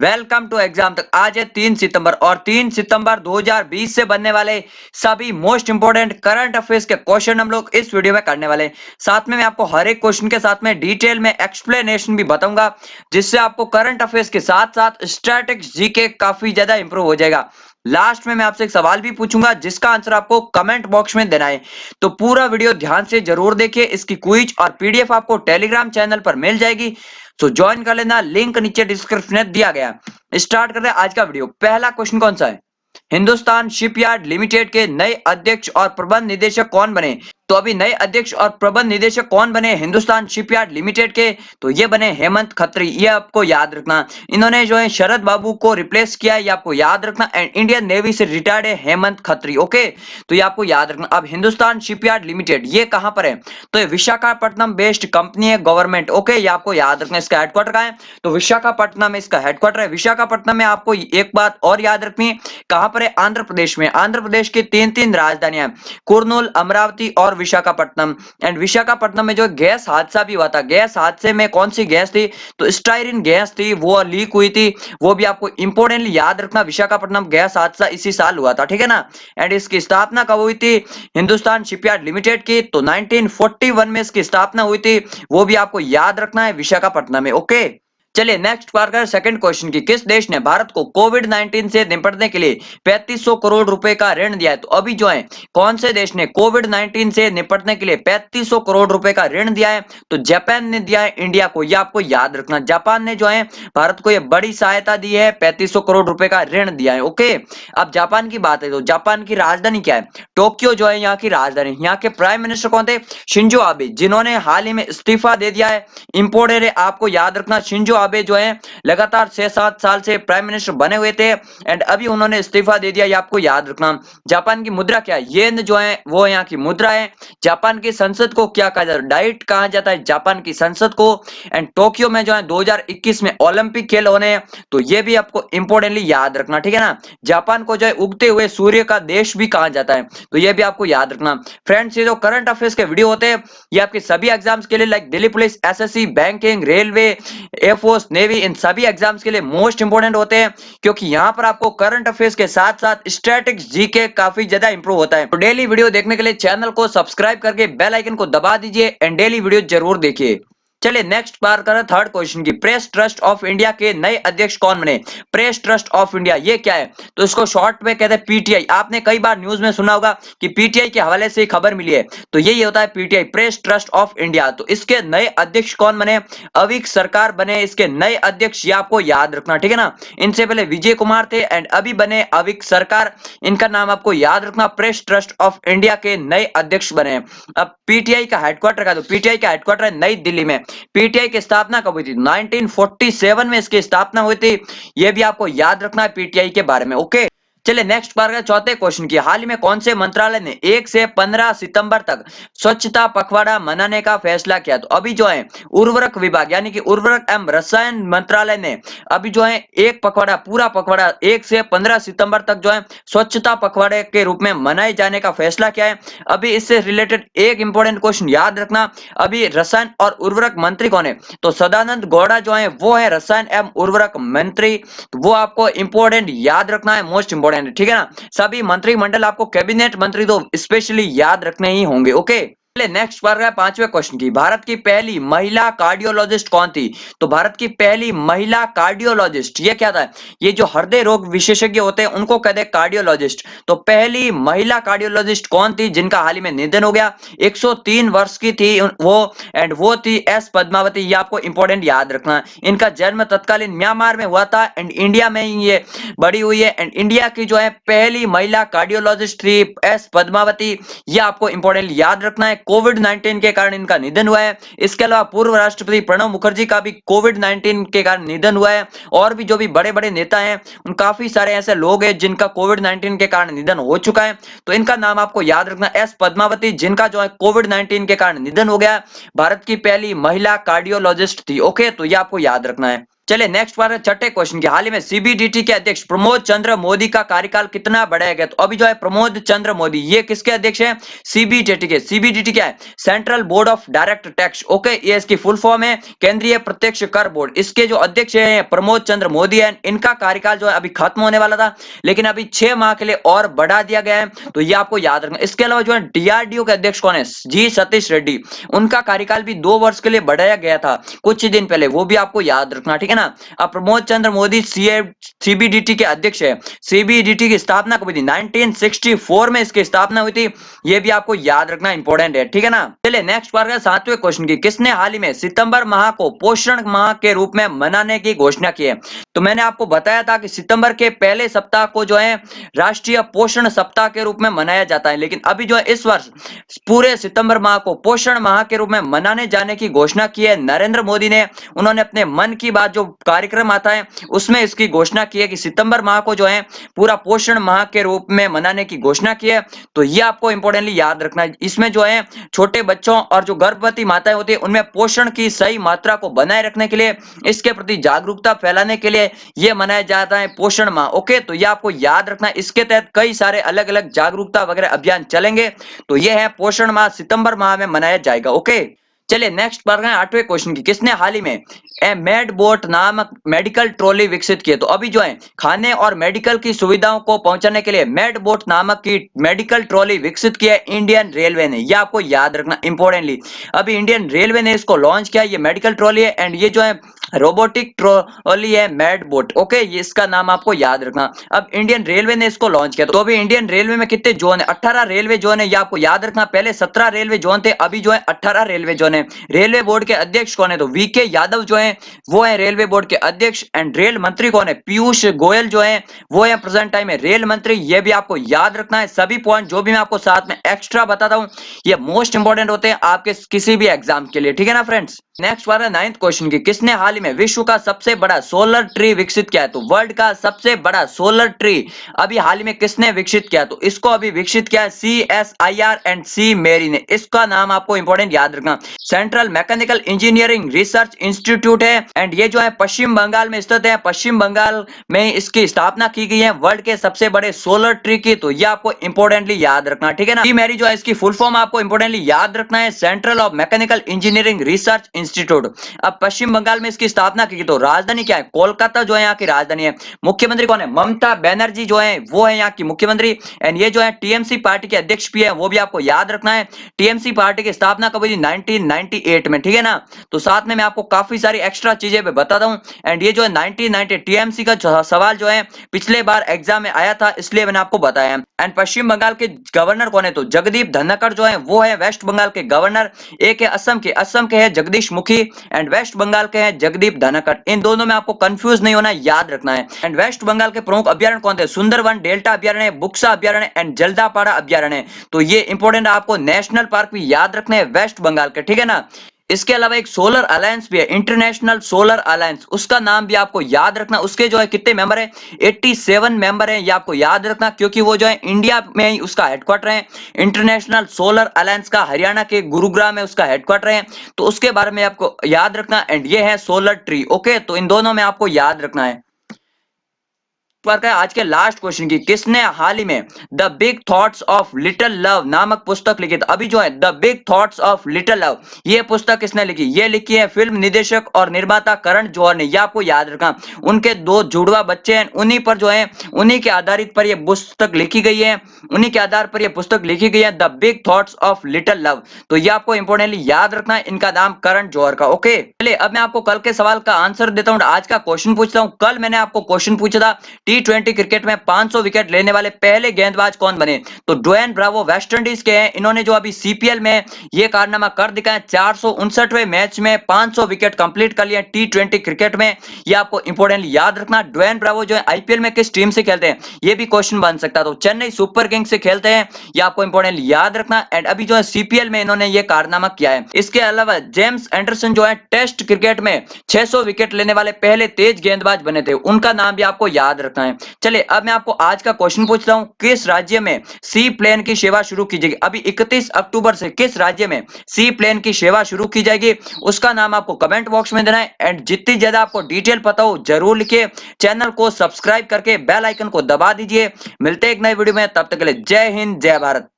Welcome to exam तक। आज है 3 सितंबर और 3 सितंबर 2020 से बनने वाले सभी मोस्ट इंपोर्टेंट करंट अफेयर्स के क्वेश्चन हम लोग इस वीडियो में करने वाले हैं। साथ में मैं आपको हर एक क्वेश्चन के साथ में डिटेल में एक्सप्लेनेशन भी बताऊंगा, जिससे आपको करंट अफेयर्स के साथ साथ स्टैटिक्स जीके काफी ज्यादा इंप्रूव हो जाएगा। लास्ट में मैं आपसे एक सवाल भी पूछूंगा जिसका आंसर आपको कमेंट बॉक्स में देना है, तो पूरा वीडियो ध्यान से जरूर देखिए। इसकी क्विज और पीडीएफ आपको टेलीग्राम चैनल पर मिल जाएगी, तो ज्वाइन कर लेना, लिंक नीचे डिस्क्रिप्शन में दिया गया। स्टार्ट करते हैं आज का वीडियो। पहला क्वेश्चन कौन सा है? हिंदुस्तान शिपयार्ड लिमिटेड के नए अध्यक्ष और प्रबंध निदेशक कौन बने? तो अभी नए अध्यक्ष और प्रबंध निदेशक कौन बने हिंदुस्तान शिपयार्ड लिमिटेड के? तो ये बने हेमंत खत्री। ये आपको याद रखना, इन्होंने जो है शरद बाबू को रिप्लेस किया है, ये आपको याद रखना। एंड इंडियन नेवी से रिटायर्ड है हेमंत खत्री। ओके, तो ये आपको याद रखना। अब हिंदुस्तान शिपयार्ड लिमिटेड ये कहां पर है? तो ये विशाखापट्टनम बेस्ड कंपनी है, गवर्नमेंट। ओके, ये आपको याद रखना। इसका हेडक्वार्टर कहां है? तो विशाखापट्टनम में इसका हेडक्वार्टर है। विशाखापट्टनम में आपको एक बात और याद रखनी है, कहां पर है? आंध्र प्रदेश में। आंध्र प्रदेश की तीन राजधानियां, कुर्नूल, अमरावती और विशाखापट्टनम। एंड विशाखापट्टनम में जो गैस हादसा भी हुआ था, गैस हादसे में कौन सी गैस थी? तो स्टाइरिन गैस थी, वो लीक हुई थी। वो भी आपको इंपोर्टेंटली याद रखना। विशाखापट्टनम गैस हादसा इसी साल हुआ था, ठीक है ना। एंड इसकी स्थापना कब हुई थी हिंदुस्तान शिपयार्ड लिमिटेड की? तो 1941 में इसकी स्थापना हुई थी। वो भी आपको याद रखना है, विशाखापट्टनम में। ओके, चलिए नेक्स्ट बात करें सेकंड क्वेश्चन की। किस देश ने भारत को कोविड 19 से निपटने के लिए 3500 करोड़ रुपए का ऋण दिया है? तो अभी जो है कौन से देश ने कोविड 19 से निपटने के लिए 3500 करोड़ रुपए का ऋण दिया है? तो जापान ने दिया है इंडिया को। यह आपको याद रखना, जापान ने जो है भारत को यह बड़ी सहायता दी है, 3500 करोड़ रुपए का ऋण दिया है। ओके, अब जापान की बात है तो जापान की राजधानी क्या है? टोक्यो जो है यहाँ की राजधानी। यहाँ के प्राइम मिनिस्टर कौन थे? शिंजो आबे, जिन्होंने हाल ही में इस्तीफा दे दिया है। इंपोर्टेंट है, आपको याद रखना। शिंजो आबे जो है लगातार 6-7 साल से प्राइम मिनिस्टर बने हुए थे, एंड अभी उन्होंने इस्तीफा दे दिया, ये आपको याद रखना। जापान की मुद्रा क्या है? येन जो है वो यहाँ की मुद्रा है। जापान की संसद को क्या कहा जाता है? डाइट कहा जाता है जापान की संसद को। एंड टोक्यो में जो है 2021 में ओलंपिक खेल होने हैं, तो ये भी आपको इंपोर्टेंटली याद रखना, ठीक है ना। जापान को जो है उगते हुए सूर्य का देश भी कहा जाता है, तो ये भी आपको याद रखना। फ्रेंड्स, ये जो करंट अफेयर्स के वीडियो होते हैं ये आपके सभी एग्जाम्स के लिए, like Delhi police, SSC, banking, railway, air force, navy, इन सभी एग्जाम्स के लिए मोस्ट इंपोर्टेंट होते हैं, क्योंकि यहाँ पर आपको करंट अफेयर्स के साथ साथ स्टैटिक्स जीके काफी ज्यादा इंप्रूव होता है। तो डेली वीडियो देखने के लिए चैनल को सब्सक्राइब करके बेल आइकन को दबा दीजिए एंड डेली वीडियो जरूर देखिए। चलिए नेक्स्ट बात करें थर्ड क्वेश्चन की। प्रेस ट्रस्ट ऑफ इंडिया के नए अध्यक्ष कौन बने? प्रेस ट्रस्ट ऑफ इंडिया ये क्या है? तो इसको शॉर्ट में कहते हैं पीटीआई। आपने कई बार न्यूज में सुना होगा कि पीटीआई के हवाले से खबर मिली है, तो यही होता है PTI, press trust of India. तो इसके नए अध्यक्ष कौन बने? अविक सरकार बने इसके नए अध्यक्ष, ये आपको याद रखना, ठीक है ना। इनसे पहले विजय कुमार थे एंड अभी बने अविक सरकार। इनका नाम आपको याद रखना, प्रेस ट्रस्ट ऑफ इंडिया के नए अध्यक्ष बने। अब पीटीआई का हेडक्वार्टर का, तो पीटीआई का हेडक्वार्टर है नई दिल्ली में। पीटीआई की स्थापना कब हुई थी? 1947 में इसकी स्थापना हुई थी। यह भी आपको याद रखना है पीटीआई के बारे में। ओके, चलिए नेक्स्ट बात करें चौथे क्वेश्चन की। हाल ही में कौन से मंत्रालय ने 1 से 15 सितंबर तक स्वच्छता पखवाड़ा मनाने का फैसला किया? तो अभी जो है उर्वरक विभाग यानी कि उर्वरक एवं रसायन मंत्रालय ने अभी जो है एक पखवाड़ा, पूरा पखवाड़ा 1 से 15 सितंबर तक जो है स्वच्छता पखवाड़े के रूप में मनाए जाने का फैसला किया है। अभी इससे रिलेटेड एक इंपॉर्टेंट क्वेश्चन याद रखना, अभी रसायन और उर्वरक मंत्री कौन है? तो सदानंद गौड़ा जो है वो है रसायन एवं उर्वरक मंत्री। तो वो आपको इंपॉर्टेंट याद रखना है, मोस्ट इंपॉर्टेंट, ठीक है ना। सभी मंत्रिमंडल आपको कैबिनेट मंत्री तो स्पेशली याद रखने ही होंगे। ओके, नेक्स्ट बार है पांचवें क्वेश्चन की। भारत की पहली महिला कार्डियोलॉजिस्ट कौन थी? तो भारत की पहली महिला कार्डियोलॉजिस्ट ये क्या था? ये जो हृदय रोग विशेषज्ञ होते हैं उनको कहते हैं कार्डियोलॉजिस्ट। तो पहली महिला कार्डियोलॉजिस्ट कौन थी जिनका हाल ही में निधन हो गया? 103 वर्ष की थी वो, एंड वो थी एस पद्मावती। ये आपको इंपॉर्टेंट याद रखना। इनका जन्म तत्कालीन म्यांमार में हुआ था एंड इंडिया में ही ये बड़ी हुई है, एंड इंडिया की जो है पहली महिला कार्डियोलॉजिस्ट थी एस पद्मावती। ये आपको इंपॉर्टेंट याद रखना है। कोविड 19 के कारण इनका निधन हुआ है। इसके अलावा पूर्व राष्ट्रपति प्रणब मुखर्जी का भी कोविड 19 के कारण निधन हुआ है, और भी जो भी बड़े बड़े नेता हैं उन काफी सारे ऐसे लोग हैं जिनका कोविड 19 के कारण निधन हो चुका है, तो इनका नाम आपको याद रखना, एस पद्मावती, जिनका जो है कोविड 19 के कारण निधन हो गया। भारत की पहली महिला कार्डियोलॉजिस्ट थी। ओके, तो ये आपको याद रखना है। चलिए नेक्स्ट बार छठे क्वेश्चन की हाल ही में सीबीडीटी के अध्यक्ष प्रमोद चंद्र मोदी का कार्यकाल कितना बढ़ाया गया। तो अभी जो है प्रमोद चंद्र मोदी ये किसके अध्यक्ष हैं? सीबीडीटी के। सीबीडीटी क्या है? Central board of direct tax. Okay, ये इसकी फुल फॉर्म है, केंद्रीय प्रत्यक्ष कर बोर्ड। इसके जो अध्यक्ष है प्रमोद चंद्र मोदी है। इनका कार्यकाल जो है अभी खत्म होने वाला था, लेकिन अभी 6 माह के लिए और बढ़ा दिया गया है, तो ये आपको याद रखना। इसके अलावा जो है डीआरडीओ के अध्यक्ष कौन है? जी सतीश रेड्डी। उनका कार्यकाल भी 2 वर्ष के लिए बढ़ाया गया था कुछ ही दिन पहले, वो भी आपको याद रखना, ठीक है ना। अब प्रमोद चंद्र मोदी सीबीडीटी के अध्यक्ष है। सीबीडीटी की स्थापना कब हुई थी? 1964 में इसकी स्थापना हुई थी। ये भी आपको याद रखना इंपॉर्टेंट है, ठीक है ना। चलिए नेक्स्ट बार का 7वें क्वेश्चन की किसने हाल ही में सितंबर माह को पोषण माह के रूप में मनाने की घोषणा की है। तो मैंने आपको बताया था कि सितंबर के पहले सप्ताह को जो है राष्ट्रीय पोषण सप्ताह के रूप में मनाया जाता है, लेकिन अभी जो है इस वर्ष पूरे सितंबर माह को पोषण माह के रूप में मनाने जाने की घोषणा की है नरेंद्र मोदी ने। उन्होंने अपने मन की बात जो कार्यक्रम आता है उसमें इसकी घोषणा की है कि सितंबर माह को जो है पूरा पोषण माह के रूप में मनाने की घोषणा की है। तो ये आपको इंपॉर्टेंटली याद रखना है। इसमें जो है छोटे बच्चों और जो गर्भवती माताएं होती है उनमें पोषण की सही मात्रा को बनाए रखने के लिए, इसके प्रति जागरूकता फैलाने के लिए ये मनाया जाता है पोषण माह। ओके, तो ये आपको याद रखना है। इसके तहत कई सारे अलग अलग जागरूकता वगैरह अभियान चलेंगे। तो ये है पोषण माह, सितंबर माह में मनाया जाएगा। ओके, चलिए नेक्स्ट बात है 8वें क्वेश्चन की किसने हाल ही में मेडबोट नामक मेडिकल ट्रॉली विकसित की है। तो अभी जो है खाने और मेडिकल की सुविधाओं को पहुंचाने के लिए मेडबोट नामक की मेडिकल ट्रॉली विकसित की है इंडियन रेलवे ने। यह आपको याद रखना इंपॉर्टेंटली। अभी इंडियन रेलवे ने इसको लॉन्च किया, ये मेडिकल ट्रॉली है एंड ये जो है रोबोटिक ट्रॉली है मेडबोट। ओके, ये इसका नाम आपको याद रखना। अब इंडियन रेलवे ने इसको लॉन्च किया। तो अभी इंडियन रेलवे में कितने जोन है? 18 रेलवे जोन है, ये आपको याद रखना। पहले 17 रेलवे जोन थे, अभी जो है 18 रेलवे जोन है। रेलवे बोर्ड के अध्यक्ष कौन है? तो वीके यादव जो है वो है रेलवे बोर्ड के अध्यक्ष। एंड रेल मंत्री कौन है? पीयूष गोयल जो है वो है प्रेजेंट टाइम में रेल मंत्री। ये भी आपको याद रखना है। सभी पॉइंट जो भी मैं आपको साथ में एक्स्ट्रा बताता हूँ ये मोस्ट इंपोर्टेंट होते हैं आपके किसी भी एग्जाम के लिए, ठीक है ना फ्रेंड्स। नेक्स्ट बार है 9th क्वेश्चन की किसने हाल ही में विश्व का सबसे बड़ा सोलर ट्री विकसित किया है। तो वर्ल्ड का सबसे बड़ा सोलर ट्री अभी हाल ही में किसने विकसित किया? तो इसको अभी विकसित किया CSIR एंड सी मेरी ने। इसका नाम आपको इंपॉर्टेंट याद रखना, central mechanical engineering research institute है एंड ये जो है पश्चिम बंगाल में स्थित है। पश्चिम बंगाल में इसकी स्थापना की गई है वर्ल्ड के सबसे बड़े सोलर ट्री की। तो ये आपको इंपॉर्टेंटली याद रखना, ठीक है ना। सी मेरी जो है इसकी फुल फॉर्म आपको इंपॉर्टेंटली याद रखना है, central of mechanical engineering research institute. अब पश्चिम बंगाल में इसकी स्थापना की, तो राजधानी क्या है? कोलकाता जो है यहाँ की राजधानी है। मुख्यमंत्री कौन है? ममता बनर्जी जो है वो है यहाँ की मुख्यमंत्री। एंड ये जो है टीएमसी पार्टी के अध्यक्ष भी है, वो भी आपको याद रखना है। टीएमसी पार्टी की स्थापना कब हुई थी? 1998 में, ठीक है ना। तो साथ में मैं आपको काफी सारी एक्स्ट्रा चीजें भी बताता हूँ। एंड ये जो है 1990 टीएमसी का सवाल जो है पिछले बार एग्जाम में आया था, इसलिए मैंने आपको बताया। एंड पश्चिम बंगाल के गवर्नर कौन है? तो जगदीप धनखड़ जो है वो है वेस्ट बंगाल के गवर्नर। एक है असम के है जगदीश मुखी एंड वेस्ट बंगाल के हैं जगदीप धनखड़। इन दोनों में आपको कंफ्यूज नहीं होना, याद रखना है। एंड वेस्ट बंगाल के प्रमुख अभ्यारण्य कौन थे? सुंदरवन डेल्टा अभ्यारण्य, बुक्सा अभ्यारण्य एंड जल्दापाड़ा अभ्यारण्य। तो ये इंपॉर्टेंट आपको नेशनल पार्क भी याद रखने हैं वेस्ट बंगाल के, ठीक है ना। इसके अलावा एक सोलर अलायंस भी है, इंटरनेशनल सोलर अलायंस, उसका नाम भी आपको याद रखना। उसके जो है कितने मेंबर है? 87 मेंबर है। ये आपको याद रखना क्योंकि वो जो है इंडिया में ही उसका हेडक्वार्टर है। इंटरनेशनल सोलर अलायंस का हरियाणा के गुरुग्राम में उसका हेडक्वार्टर है, तो उसके बारे में आपको याद रखना। एंड ये है सोलर ट्री। ओके, तो इन दोनों में आपको याद रखना है। आज के लास्ट क्वेश्चन की किसने हाल ही में the big thoughts of little love नामक पुस्तक लिखी? तो अभी जो है the big thoughts of little love ये पुस्तक किसने लिखी? ये लिखी है फिल्म निदेशक और निर्माता करण जौहर ने। ये आपको याद रखना, उनके 2 जुड़वा बच्चे हैं, उन्हीं पर जो है उन्हीं के आधारित पर यह पुस्तक लिखी गई है। उन्हीं के आधार पर यह पुस्तक लिखी गई है the big thoughts of little love. तो ये आपको इंपॉर्टेंटली याद रखना है, इनका नाम करण जौहर का। ओके, चलिए अब मैं आपको कल के सवाल का आंसर देता हूँ। आज का क्वेश्चन पूछता हूँ। कल मैंने आपको क्वेश्चन पूछा था T20 क्रिकेट में 500 विकेट लेने वाले पहले गेंदबाज कौन बने? तो ड्वेन ब्रावो वेस्ट इंडीज के हैं। इन्होंने जो अभी सीपीएल में ये कारनामा कर दिखाया, 459वें मैच में 500 विकेट कंप्लीट कर लिया T20 क्रिकेट में। ये आपको इंपॉर्टेंटली याद रखना। ड्वेन ब्रावो जो है आईपीएल में किस टीम से खेलते हैं? ये भी क्वेश्चन बन सकता है। तो चेन्नई सुपर किंग्स से खेलते हैं, ये आपको इंपॉर्टेंटली याद रखना। एंड अभी जो है सीपीएल में इन्होंने ये कारनामा किया है। इसके अलावा जेम्स एंडरसन जो है टेस्ट क्रिकेट में 600 विकेट लेने वाले पहले तेज गेंदबाज बने थे, उनका नाम भी आपको याद रखना है। है। चलिए अब मैं आपको आज का क्वेश्चन पूछता हूँ, किस राज्य में सी प्लेन की सेवा शुरू की जाएगी? अभी 31 अक्टूबर से किस राज्य में सी प्लेन की सेवा शुरू की जाएगी, उसका नाम आपको कमेंट बॉक्स में देना है। एंड जितनी ज्यादा आपको डिटेल पता हो जरूर लिखिए, चैनल को सब्सक्राइब करके बेल आइकन को दबा दीजिए। मिलते हैं एक नए वीडियो में, तब तक के लिए जय हिंद जय भारत।